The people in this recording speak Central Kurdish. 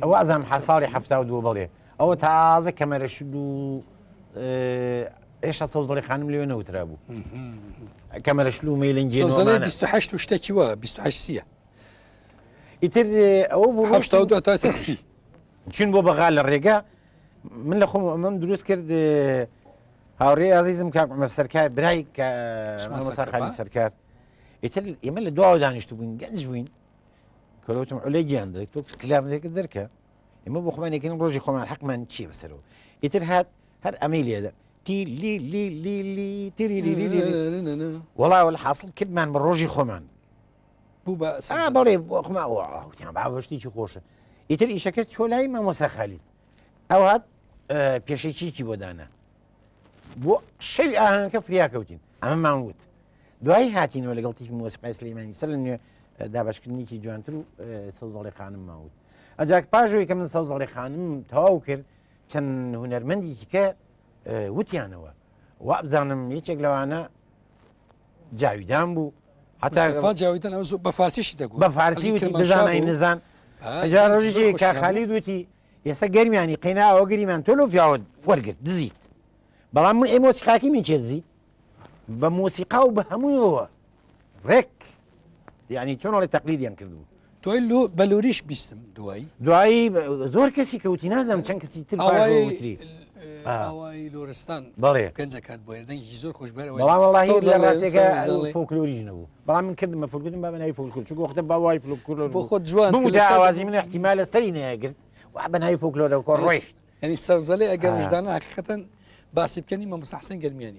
وازم حصاري حفتاو دو بلي او تازه كاميرا شلو ايش صوزلي خانم لي وترابو كاميرا شلو ميلنجين صوزلي 28 وشتكي 28 سيه يتر او بروش حفتاو دو اساسي شنو بو بغال الرقا من لخو امام دروس كرد هاوري عزيزم كاك عمر سركار براي مسار خالد سركار يتر يمل دعاء دانشتو بين جنج وين كلوتم عليجي عندك تو كلام ذيك الذركه يما بو خماني كان روجي خمان حق ما نتشي بسرو يتر هاد اميليا ده تي لي لي لي لي تيري لي لي والله ولا حاصل كل ما من روجي خمان بو بأس بلي خما واه يعني بعرف شتي خوشه يتر يشكت شو لاي ما مسا خالد او هاد بيشيتشي بودانا بو شيء كفريا كوتين اما معود دوای هاتین ولا قلتي في موسيقى سليماني سلم دابش كنيتي جوانترو سوزالي خانم ماود اجاك باجوي كمن سوزالي خانم تاوكر تن هنرمندي كا وتيانوا وابزانم يچك لوانا جاويدان بو حتى جاويدان اوزو بفارسيش تقول بفارسي وتي بزاناي نزان اجا روجي كا خالد وتي يسقر يعني قناع وقري من تلو بيعود ورقت دزيت بلا من موسيقى كي من تشزي بموسيقى وبهمون هو ريك يعني شنو التقليد ينكردو دويلو بلوريش بيستم دواي زور كسي كوتي نازم كان كسي تلبا وتري اواي لورستان بلي كنجا كات بويردن زور خوش بار والله والله راسك فولكلوري جنبو بلا من كرد ما فولكلور ما بناي فولكلور شو وقت باواي فولكلور بخد جوان بمتعوازي من احتمال سرينا قلت وبناي فولكلور وكرويش يعني السوزلي اگر وجدانا حقيقه باسي بكني ما مصحسن قلمياني